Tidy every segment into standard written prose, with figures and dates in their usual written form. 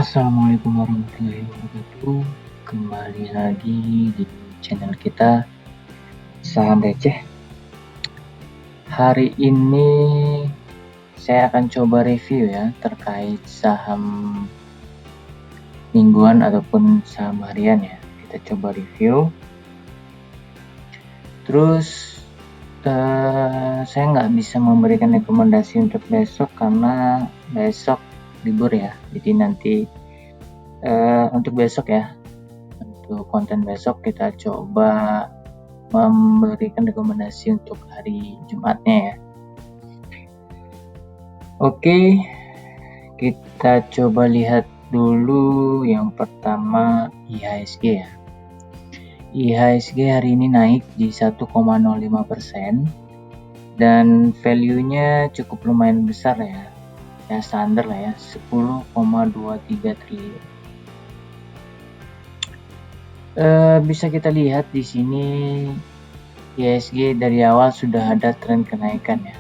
Assalamualaikum warahmatullahi wabarakatuh. Kembali lagi di channel kita Saham Receh. Hari ini saya akan coba review ya terkait saham mingguan ataupun saham harian ya. Kita coba review. Terus saya nggak bisa memberikan rekomendasi untuk besok karena besok libur ya. Jadi nanti untuk besok ya, untuk konten besok kita coba memberikan rekomendasi untuk hari Jumatnya ya. Oke, kita coba lihat dulu yang pertama IHSG ya. IHSG hari ini naik di 1,05% dan value-nya cukup lumayan besar ya. Ya standar lah ya, 10,23 triliun. Bisa kita lihat di sini IHSG dari awal sudah ada tren kenaikan ya,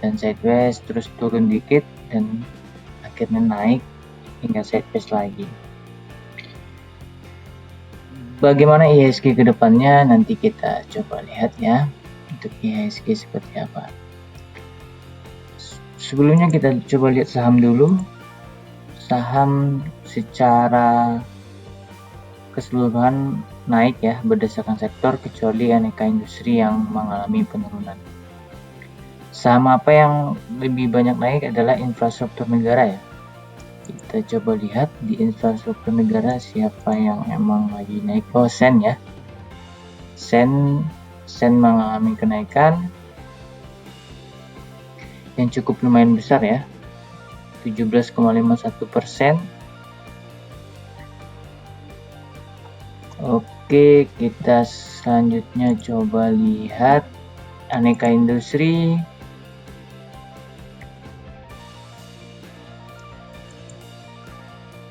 dan sideways terus turun dikit dan akhirnya naik hingga sideways lagi. Bagaimana IHSG ke depannya nanti kita coba lihat ya, untuk IHSG seperti apa. Sebelumnya kita coba lihat saham dulu. Saham secara keseluruhan naik ya berdasarkan sektor, kecuali aneka industri yang mengalami penurunan. Saham apa yang lebih banyak naik adalah infrastruktur negara ya. Kita coba lihat di infrastruktur negara siapa yang emang lagi naik. Oh, Sen ya. Sen mengalami kenaikan yang cukup lumayan besar ya, 17,51%. Oke, kita selanjutnya coba lihat aneka industri.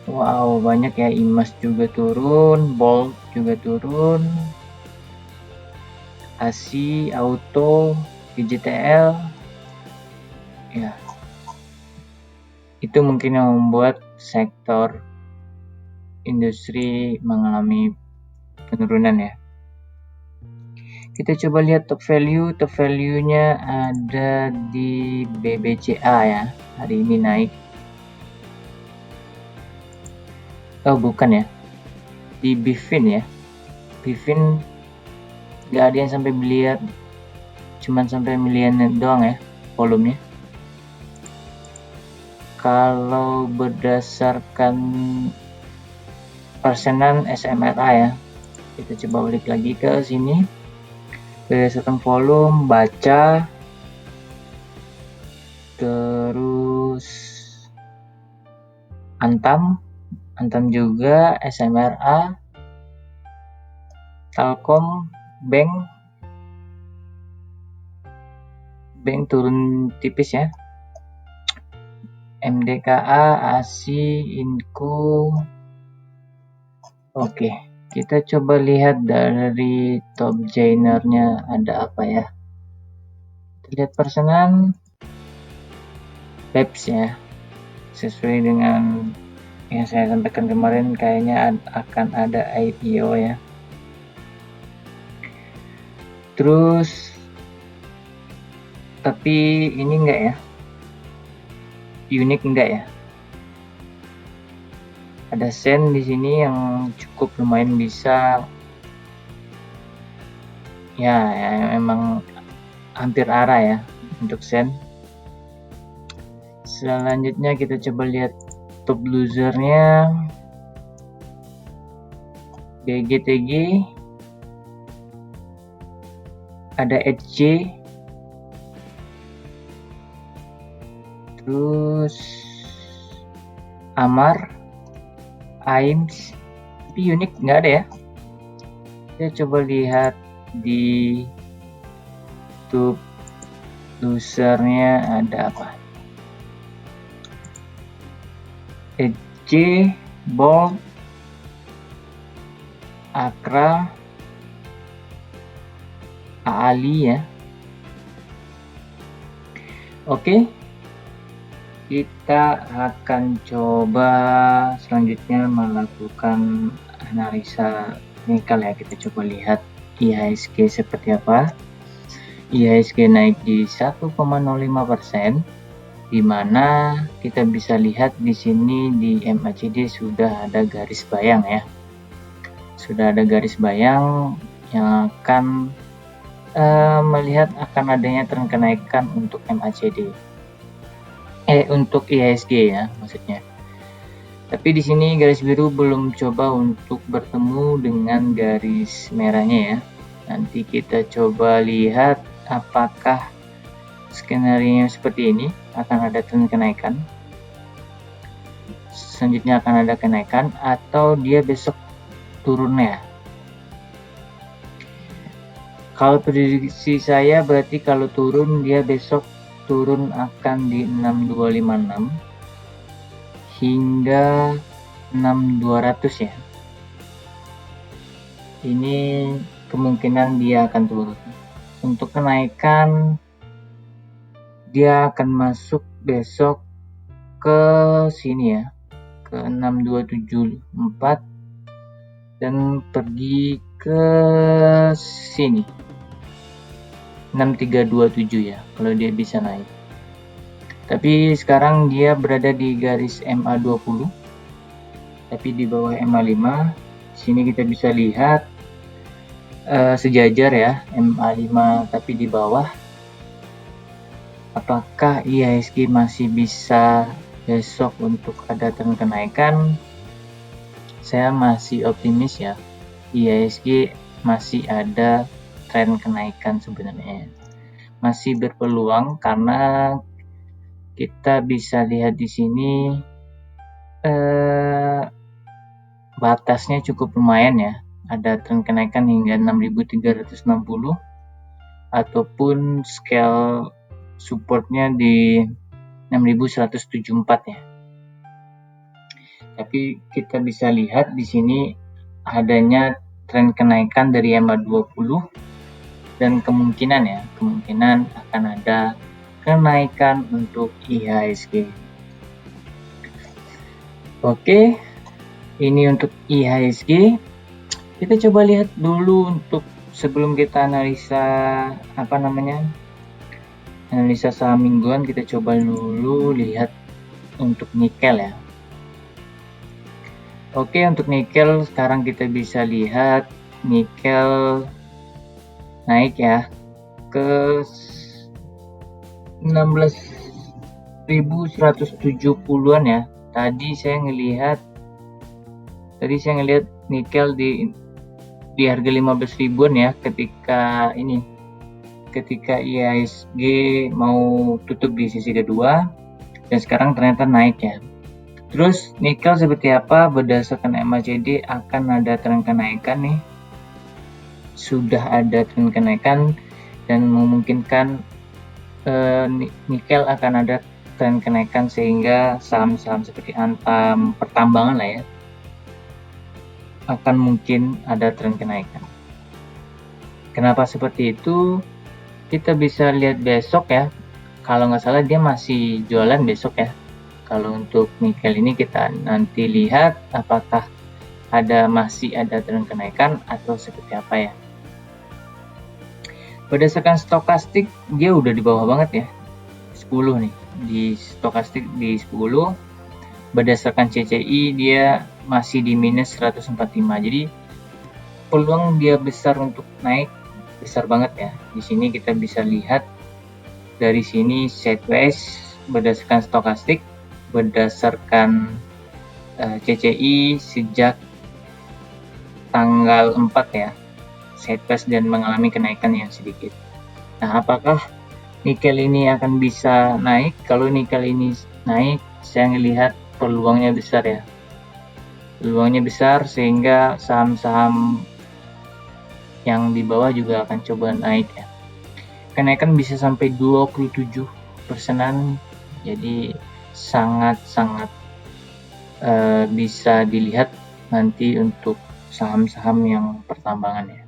Wow, banyak ya. IMAS juga turun, Bolt juga turun, ASI, Auto, GJTL ya. Itu mungkin yang membuat sektor industri mengalami penurunan ya. Kita coba lihat top value. Top value-nya ada di BBCA ya. Hari ini naik. Oh, bukan ya. Di Bifin ya. Bifin nggak ada yang sampai miliar, cuman sampai miliaran doang ya volumenya. Kalau berdasarkan persenan SMRA ya, kita coba balik lagi ke sini. Berdasarkan volume, baca, terus Antam juga, SMRA, Telkom, Bank turun tipis ya. MDKA, ASI, Inco. Oke, kita coba lihat dari top joinernya ada apa ya. Kita lihat persenan Labs ya, sesuai dengan yang saya sampaikan kemarin, kayaknya akan ada IPO ya. Terus tapi ini enggak ya, unik enggak ya. Ada Sen di sini yang cukup lumayan bisa ya, emang hampir arah ya untuk Sen. Selanjutnya kita coba lihat top losernya. BGTG, ada HC, terus Amar, AIMS, tapi unik nggak ada ya. Kita coba lihat di top losernya ada apa. HC, Bolt, Akra, Ali ya. Oke. Kita akan coba selanjutnya melakukan analisa nikel ya. Kita coba lihat IHSG seperti apa. IHSG naik di 1,05%, di mana kita bisa lihat di sini di MACD sudah ada garis bayang ya. Sudah ada garis bayang yang akan melihat akan adanya tren kenaikan untuk MACD. Untuk IHSG ya maksudnya. Tapi di sini garis biru belum coba untuk bertemu dengan garis merahnya ya. Nanti kita coba lihat apakah skenario seperti ini akan ada tren kenaikan. Selanjutnya akan ada kenaikan atau dia besok turunnya. Kalau prediksi saya berarti kalau turun dia besok turun akan di 6256 hingga 6200 ya. Ini kemungkinan dia akan turun. Untuk kenaikan dia akan masuk besok ke sini ya, ke 6274 dan pergi ke sini 6327 ya kalau dia bisa naik. Tapi sekarang dia berada di garis MA20 tapi di bawah MA5. Sini kita bisa lihat sejajar ya, MA5 tapi di bawah. Apakah IHSG masih bisa besok untuk ada tren kenaikan? Saya masih optimis ya, IHSG masih ada tren kenaikan sebenarnya. Masih berpeluang karena kita bisa lihat di sini batasnya cukup lumayan ya. Ada tren kenaikan hingga 6.360 ataupun scale supportnya di 6.174 ya. Tapi kita bisa lihat di sini adanya tren kenaikan dari MA20 dan kemungkinan akan ada kenaikan untuk IHSG. Oke, ini untuk IHSG. Kita coba lihat dulu untuk sebelum kita analisa analisa saham mingguan, kita coba dulu lihat untuk nikel ya. Oke, untuk nikel sekarang kita bisa lihat nikel naik ya ke 16.170-an ya. Tadi saya ngelihat nikel di harga 15 ribuan ya ketika IHSG mau tutup di sisi kedua, dan sekarang ternyata naik ya. Terus nikel seperti apa? Berdasarkan MACD akan ada tren kenaikan nih. Sudah ada tren kenaikan dan memungkinkan nikel akan ada tren kenaikan sehingga saham-saham seperti Antam, pertambangan lah ya, akan mungkin ada tren kenaikan. Kenapa seperti itu? Kita bisa lihat besok ya. Kalau nggak salah dia masih jualan besok ya. Kalau untuk nikel ini kita nanti lihat apakah masih ada tren kenaikan atau seperti apa ya. Berdasarkan stokastik dia udah di bawah banget ya, 10 nih, di stokastik di 10. Berdasarkan CCI dia masih di minus 145, jadi peluang dia besar untuk naik besar banget ya. Di sini kita bisa lihat dari sini sideways berdasarkan stokastik, berdasarkan CCI sejak tanggal 4 ya, sideways dan mengalami kenaikan yang sedikit. Nah, apakah nikel ini akan bisa naik? Kalau nikel ini naik, saya melihat peluangnya besar ya. Peluangnya besar sehingga saham-saham yang di bawah juga akan coba naik ya. Kenaikan bisa sampai 27%-an, jadi sangat-sangat bisa dilihat nanti untuk saham-saham yang pertambangan ya.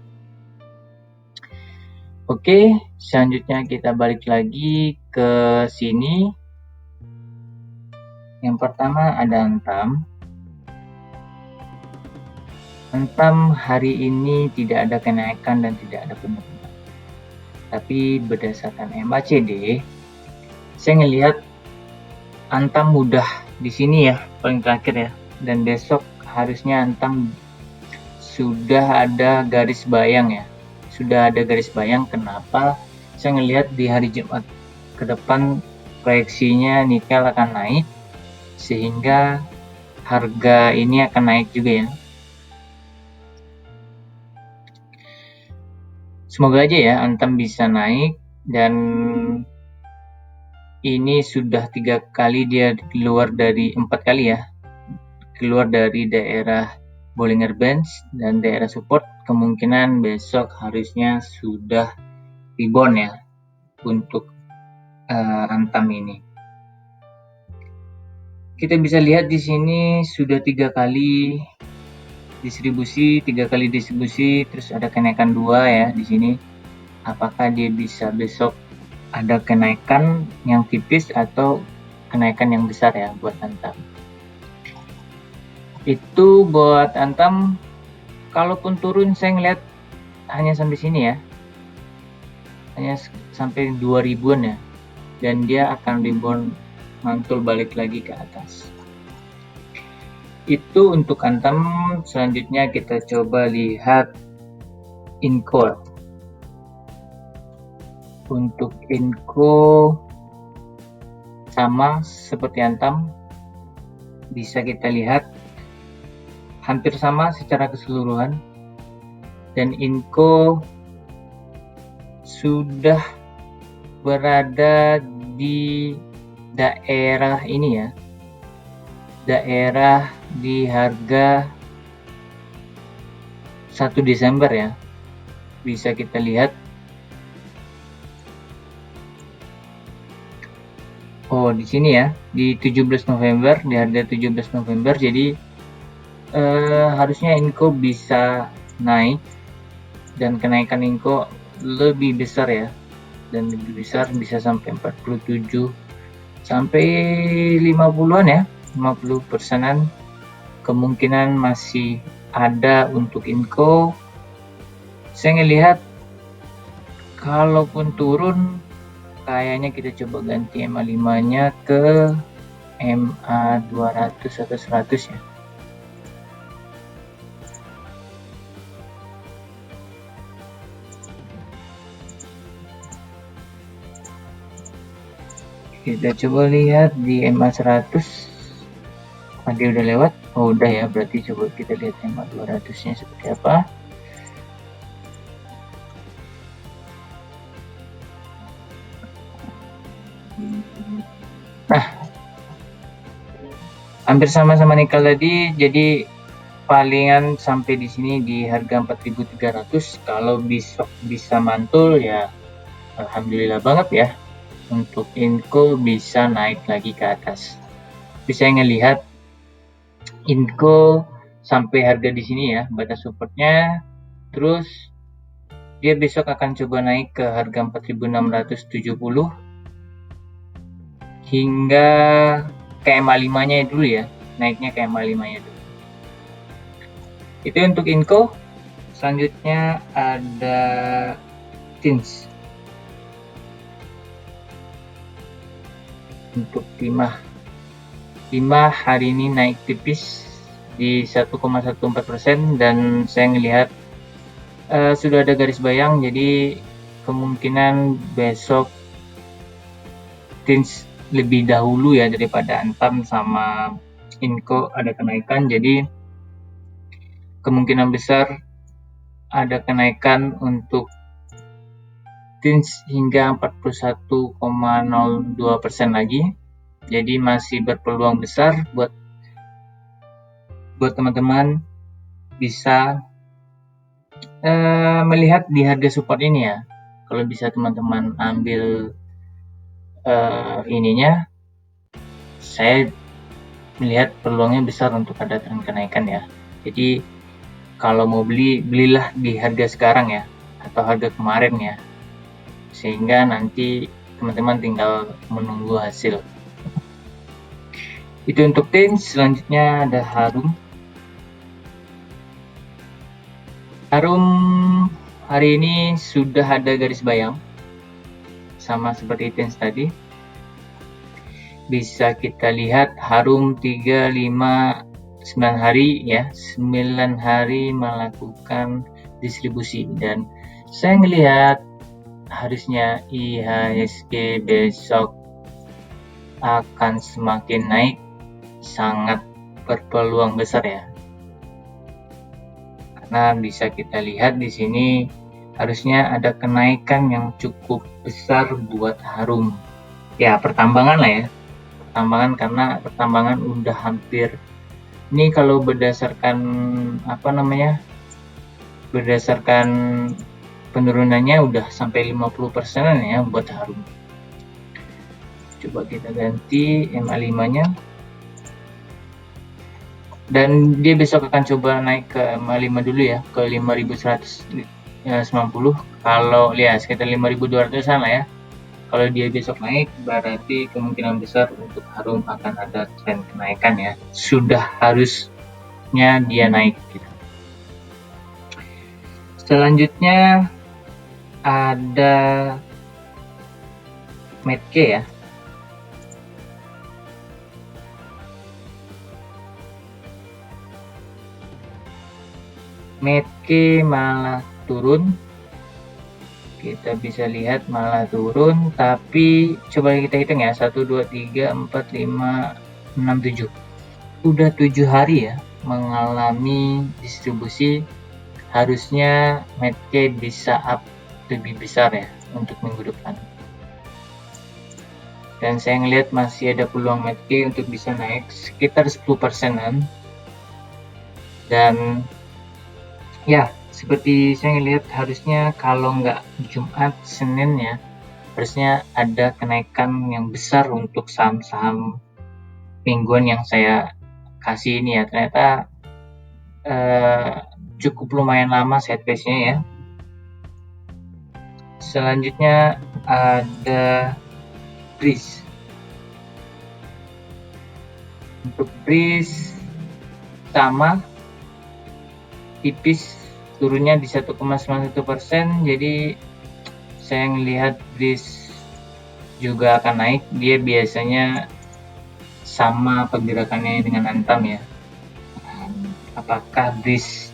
Oke, selanjutnya kita balik lagi ke sini. Yang pertama ada Antam. Antam hari ini tidak ada kenaikan dan tidak ada penurunan. Tapi berdasarkan MACD, saya ngelihat Antam mudah di sini ya, paling terakhir ya. Dan besok harusnya Antam sudah ada garis bayang ya. Sudah ada garis bayang. Kenapa? Saya ngelihat di hari Jumat ke depan proyeksinya nikel akan naik, sehingga harga ini akan naik juga ya. Semoga aja ya Antam bisa naik, dan ini sudah 3 kali dia keluar dari 4 kali ya, keluar dari daerah Bollinger Bands dan daerah support. Kemungkinan besok harusnya sudah rebound ya untuk Antam ini. Kita bisa lihat di sini sudah 3 kali distribusi, terus ada kenaikan 2 ya di sini. Apakah dia bisa besok ada kenaikan yang tipis atau kenaikan yang besar ya buat Antam? Itu buat Antam. Kalaupun turun saya ngeliat hanya sampai sini ya, hanya sampai 2000-an ya, dan dia akan rebound mantul balik lagi ke atas. Itu untuk Antam. Selanjutnya kita coba lihat Inco. Untuk Inco sama seperti Antam, bisa kita lihat hampir sama secara keseluruhan, dan Inco sudah berada di daerah ini ya, daerah di harga 1 Desember ya, bisa kita lihat. Oh, di sini ya, di 17 November, di harga 17 November. Jadi harusnya Inco bisa naik, dan kenaikan Inco lebih besar ya, dan lebih besar, bisa sampai 47 sampai 50-an ya, 50%-an kemungkinan masih ada untuk Inco. Saya ngelihat kalaupun turun, kayaknya kita coba ganti MA5-nya ke MA200 atau 100 ya. Kita coba lihat di MA100. Dia udah lewat. Oh udah ya, berarti coba kita lihat MA200-nya seperti apa. Nah, hampir sama-sama nikel tadi, jadi palingan sampai di sini di harga 4.300. Kalau besok bisa mantul ya alhamdulillah banget ya, untuk Inco bisa naik lagi ke atas. Bisa ngelihat Inco sampai harga di sini ya, batas supportnya. Terus dia besok akan coba naik ke harga 4.670 hingga ke MA5-nya dulu ya, naiknya ke MA5-nya dulu. Itu untuk Inco. Selanjutnya ada Tins. Untuk Timah hari ini naik tipis di 1,14%, dan saya ngelihat sudah ada garis bayang, jadi kemungkinan besok Tins lebih dahulu ya daripada Antam sama Inco ada kenaikan. Jadi kemungkinan besar ada kenaikan untuk Tins hingga 41,02% lagi. Jadi masih berpeluang besar buat teman-teman bisa melihat di harga support ini ya. Kalau bisa teman-teman ambil ininya, saya melihat peluangnya besar untuk ada tren kenaikan ya. Jadi kalau mau belilah di harga sekarang ya, atau harga kemarin ya, sehingga nanti teman-teman tinggal menunggu hasil. Itu untuk tin. Selanjutnya ada Harum. Harum hari ini sudah ada garis bayang, sama seperti tin tadi. Bisa kita lihat Harum 3, 5, 9 hari ya, 9 hari melakukan distribusi, dan saya melihat harusnya IHSG besok akan semakin naik, sangat berpeluang besar ya. Karena bisa kita lihat di sini harusnya ada kenaikan yang cukup besar buat Harum. Ya, pertambangan lah ya. Pertambangan, karena pertambangan udah hampir, ini kalau berdasarkan berdasarkan penurunannya udah sampai 50% ya buat Harum. Coba kita ganti MA5 nya, dan dia besok akan coba naik ke MA5 dulu ya, ke 5190. Kalau lihat sekitar 5200-an lah ya. Kalau dia besok naik, berarti kemungkinan besar untuk Harum akan ada tren kenaikan ya. Sudah harusnya dia naik gitu. Selanjutnya ada METK ya. METK malah turun. Kita bisa lihat malah turun, tapi coba kita hitung ya, 1, 2, 3, 4, 5, 6, 7. Udah 7 hari ya mengalami distribusi. Harusnya METK bisa up lebih besar ya untuk minggu depan. Dan saya ngelihat masih ada peluang METK untuk bisa naik sekitar 10%-an. Dan ya, seperti saya ngelihat harusnya kalau nggak Jumat, Senin ya, harusnya ada kenaikan yang besar untuk saham-saham mingguan yang saya kasih ini ya. Ternyata cukup lumayan lama sideways-nya ya. Selanjutnya ada BRIS. Untuk BRIS sama, tipis turunnya di 1,91%. Jadi saya ngelihat BRIS juga akan naik. Dia biasanya sama pergerakannya dengan Antam ya. Apakah BRIS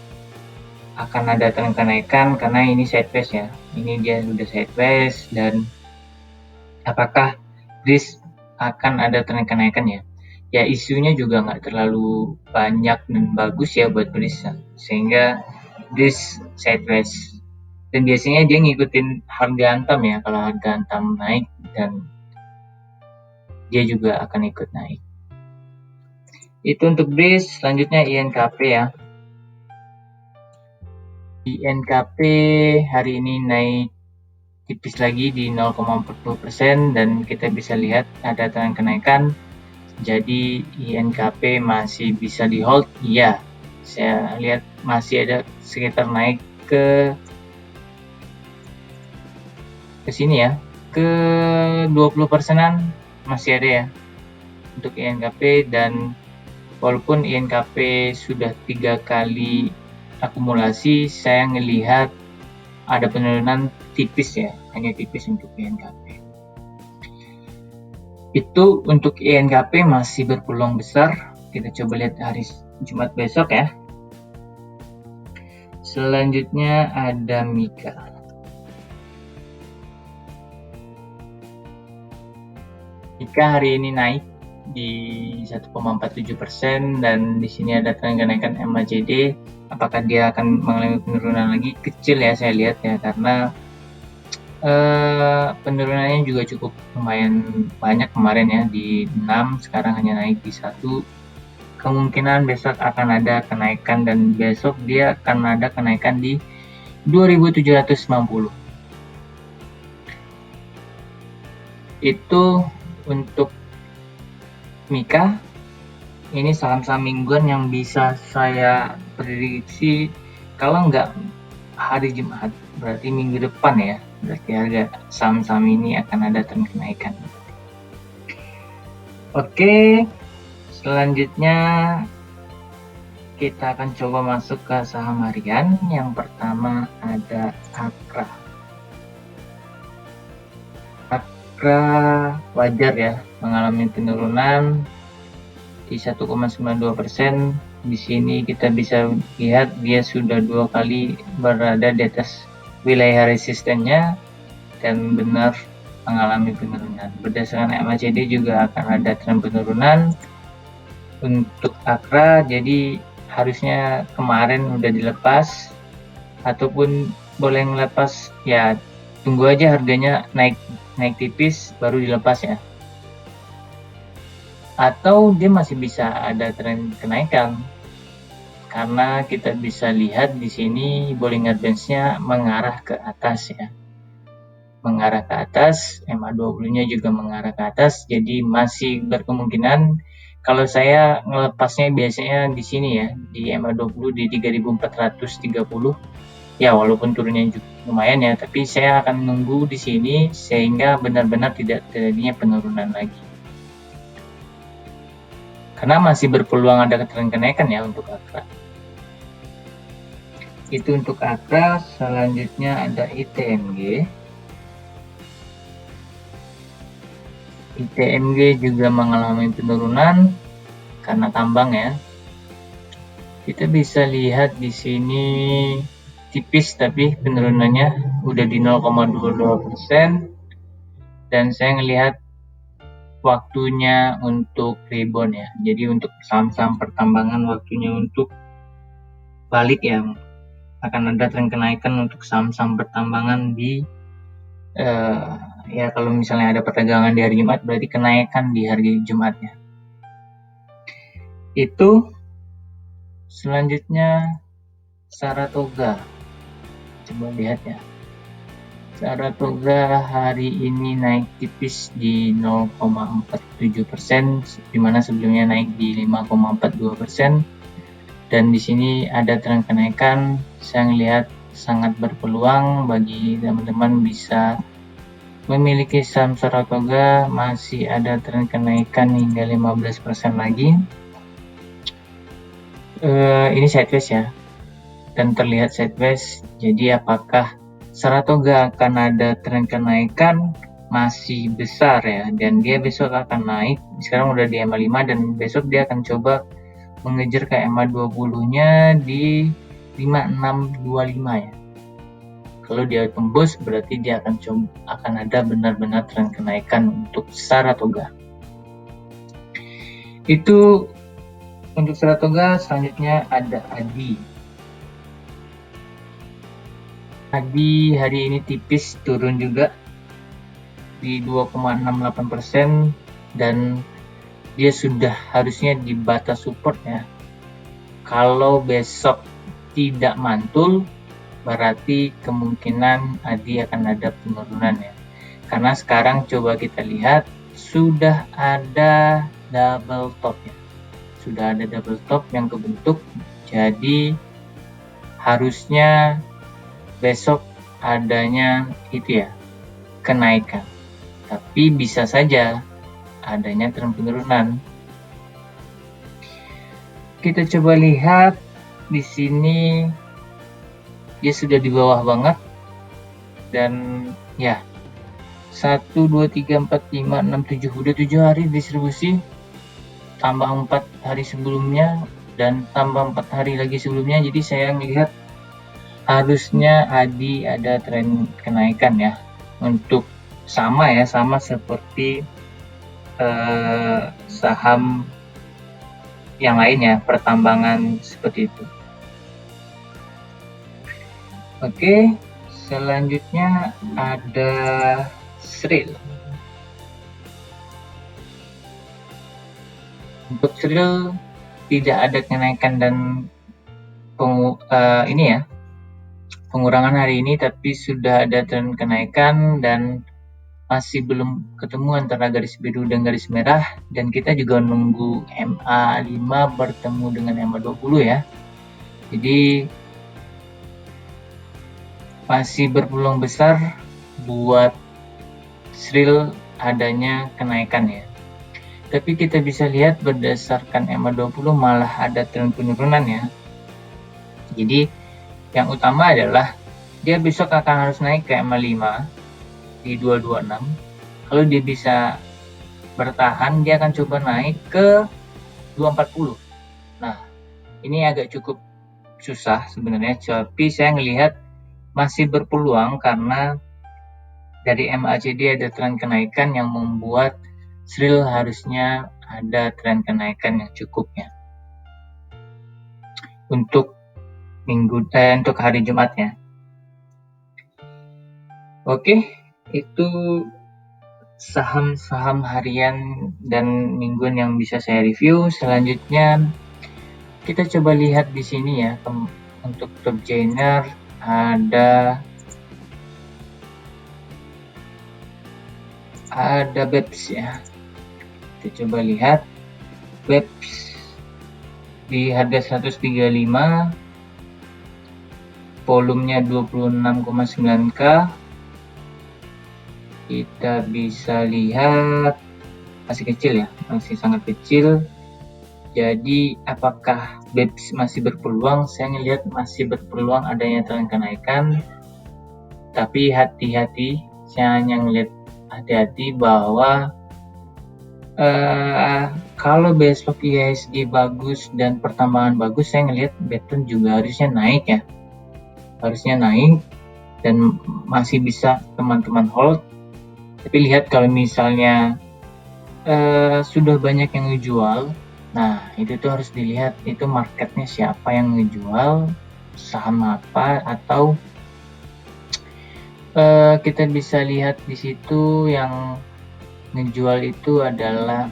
akan ada tren kenaikan? Karena ini sideways ya. Ini dia sudah sideways, dan apakah BRIS akan ada tren kenaikan ya? Ya, isunya juga nggak terlalu banyak dan bagus ya buat BRIS, sehingga BRIS sideways. Dan biasanya dia ngikutin harga Antam ya. Kalau harga Antam naik, dan dia juga akan ikut naik. Itu untuk BRIS. Selanjutnya INKP ya. INKP hari ini naik tipis lagi di 0,40%, dan kita bisa lihat ada tren kenaikan. Jadi INKP masih bisa di hold. Iya, saya lihat masih ada sekitar naik ke sini ya, ke 20%-an masih ada ya untuk INKP. Dan walaupun INKP sudah 3 kali akumulasi, saya ngelihat ada penurunan tipis ya, hanya tipis untuk INKP. Itu untuk INKP masih berpeluang besar. Kita coba lihat hari Jumat besok ya. Selanjutnya ada Mika. Mika hari ini naik di 1,47%, dan di sini ada tren kenaikan MACD. Apakah dia akan mengalami penurunan lagi? Kecil ya saya lihat ya, karena penurunannya juga cukup lumayan banyak kemarin ya, di 6, sekarang hanya naik di 1. Kemungkinan besok akan ada kenaikan, dan besok dia akan ada kenaikan di 2790. Itu untuk Mika. Ini saham-saham mingguan yang bisa saya prediksi kalau nggak hari Jumat, berarti minggu depan ya. Berarti harga saham-saham ini akan ada tren kenaikan. Oke, Selanjutnya kita akan coba masuk ke saham harian. Yang pertama ada Akra. Akra wajar ya mengalami penurunan di 1,92%. Di sini kita bisa lihat dia sudah 2 kali berada di atas wilayah resistennya dan benar mengalami penurunan. Berdasarkan MACD juga akan ada tren penurunan untuk Akra, jadi harusnya kemarin udah dilepas ataupun boleh ngelepas ya, tunggu aja harganya naik tipis baru dilepas ya, atau dia masih bisa ada tren kenaikan karena kita bisa lihat di sini Bollinger Bands-nya mengarah ke atas ya, mengarah ke atas, MA20-nya juga mengarah ke atas, jadi masih berkemungkinan. Kalau saya ngelepasnya biasanya di sini ya, di MA20 di 3430. Ya, walaupun turunnya juga lumayan ya, tapi saya akan nunggu di sini sehingga benar-benar tidak terjadinya penurunan lagi. Karena masih berpeluang ada tren kenaikan ya untuk Akra. Itu untuk Akra. Selanjutnya ada ITMG. ITMG juga mengalami penurunan karena tambang ya. Kita bisa lihat di sini tipis tapi penurunannya udah di 0,22%, dan saya ngelihat waktunya untuk rebound ya. Jadi untuk saham-saham pertambangan waktunya untuk balik ya. Akan ada tren kenaikan untuk saham-saham pertambangan di ya kalau misalnya ada perdagangan di hari Jumat berarti kenaikan di hari Jumatnya. Itu. Selanjutnya Saratoga. Coba lihat ya. Saratoga hari ini naik tipis di 0,47%, dimana sebelumnya naik di 5,42%. Dan di sini ada tren kenaikan. Saya melihat sangat berpeluang bagi teman-teman bisa memiliki saham Saratoga, masih ada tren kenaikan hingga 15% lagi. Ini sideways ya, dan terlihat sideways. Jadi apakah Saratoga akan ada tren kenaikan? Masih besar ya, dan dia besok akan naik. Sekarang udah di MA5 dan besok dia akan coba mengejar ke MA20-nya di 5625 ya. Kalau dia tembus berarti dia akan ada benar-benar tren kenaikan untuk Saratoga. Itu untuk Saratoga. Selanjutnya ada Adi. Adi hari ini tipis turun juga di 2,68%, dan dia sudah harusnya di batas support ya. Kalau besok tidak mantul berarti kemungkinan Adi akan ada penurunan ya. Karena sekarang coba kita lihat sudah ada double top ya. Sudah ada double top yang kebentuk, jadi harusnya besok adanya itu ya, kenaikan. Tapi bisa saja adanya tren penurunan. Kita coba lihat di sini dia sudah di bawah banget, dan ya 1 2 3 4 5 6 7 udah 7 hari distribusi, tambah 4 hari sebelumnya dan tambah 4 hari lagi sebelumnya. Jadi saya melihat harusnya Adi ada tren kenaikan ya, untuk sama seperti saham yang lain ya, pertambangan seperti itu. Oke, selanjutnya ada Sril. Untuk Sril tidak ada kenaikan dan pengurangan hari ini, tapi sudah ada tren kenaikan dan masih belum ketemu antara garis biru dan garis merah, dan kita juga nunggu MA5 bertemu dengan MA20 ya. Jadi masih berpeluang besar buat Sril adanya kenaikan ya. Tapi kita bisa lihat berdasarkan EMA20 malah ada tren penurunan ya. Jadi yang utama adalah dia besok akan harus naik ke EMA5 di 226. Kalau dia bisa bertahan, dia akan coba naik ke 240. Nah, ini agak cukup susah sebenarnya, tapi saya melihat masih berpeluang karena dari MACD ada tren kenaikan yang membuat SRIL harusnya ada tren kenaikan yang cukupnya untuk untuk hari Jumatnya. Oke, itu saham-saham harian dan mingguan yang bisa saya review. Selanjutnya kita coba lihat di sini ya, untuk top gainer ada BEPS ya. Kita coba lihat BEPS di harga 135, volumenya 26,9K. Kita bisa lihat masih kecil ya, masih sangat kecil. Jadi apakah BEPS masih berpeluang? Saya melihat masih berpeluang adanya tren kenaikan, tapi hati-hati. Saya hanya melihat hati-hati bahwa kalau besok IHSG bagus dan pertambangan bagus, saya ngelihat Beton juga harusnya naik ya, harusnya naik dan masih bisa teman-teman hold. Tapi lihat kalau misalnya sudah banyak yang ngejual, nah itu tuh harus dilihat itu marketnya siapa yang ngejual, saham apa, atau kita bisa lihat di situ yang ngejual itu adalah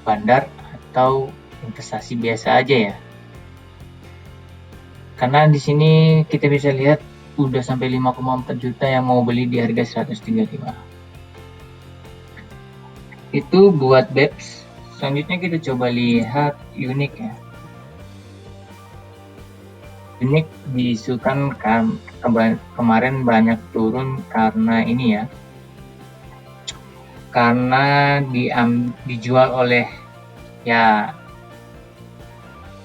bandar atau investasi biasa aja ya. Karena di sini kita bisa lihat udah sampai 5,4 juta yang mau beli di harga 135. Itu buat BEPS. Selanjutnya kita coba lihat Uniq ya. Uniq diisukan kemarin banyak turun karena ini ya. Karena dijual oleh ya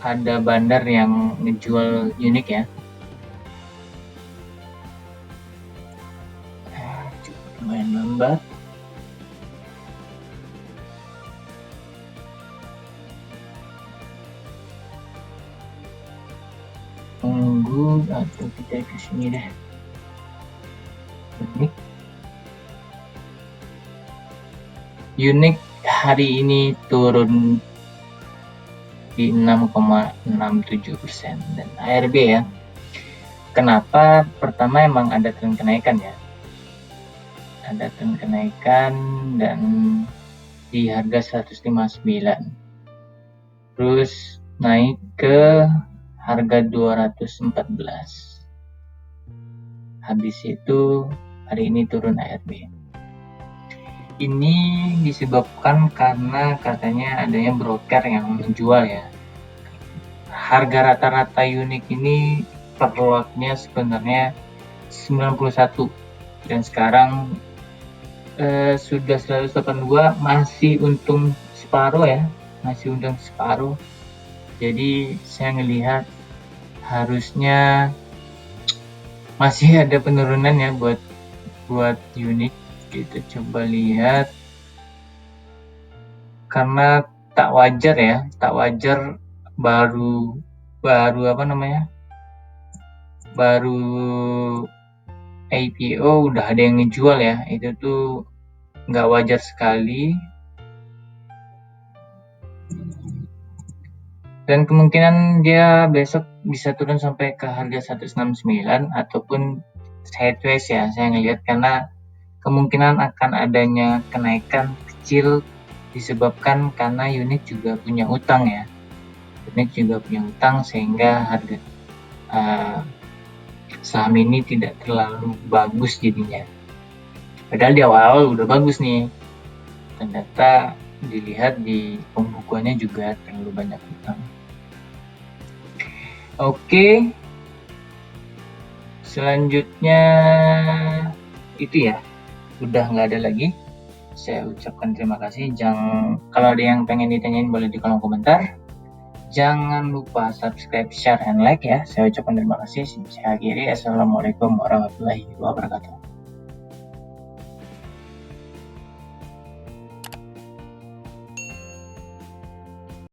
ada bandar yang ngejual Uniq ya. Cukup lumayan lambat. Tunggu atau kita ke sini deh. Uniq hari ini turun di 6,67% dan ARB ya. Kenapa? Pertama emang ada tren kenaikan ya. Ada tren kenaikan dan di harga 159. Terus naik ke harga 214. Habis itu hari ini turun ARB. Ini disebabkan karena katanya adanya broker yang menjual ya. Harga rata-rata Uniq ini per lotnya sebenarnya 91 dan sekarang sudah 182, masih untung separuh ya, masih untung separuh. Jadi saya ngelihat harusnya masih ada penurunan ya buat Uniq. Kita coba lihat, karena tak wajar ya, tak wajar baru apa namanya, baru IPO udah ada yang ngejual ya. Itu tuh nggak wajar sekali, dan kemungkinan dia besok bisa turun sampai ke harga 169 ataupun sideways ya saya ngelihat, karena kemungkinan akan adanya kenaikan kecil disebabkan karena Uniq juga punya utang ya. Uniq juga punya utang sehingga harga saham ini tidak terlalu bagus jadinya. Padahal di awal udah bagus nih. Ternyata dilihat di pembukuannya juga terlalu banyak utang. Oke. Selanjutnya itu ya. Udah nggak ada lagi. Saya ucapkan terima kasih. Kalau ada yang pengen ditanyain boleh di kolom komentar. Jangan lupa subscribe, share, and like ya. Saya ucapkan terima kasih. Saya akhiri. Assalamualaikum warahmatullahi wabarakatuh.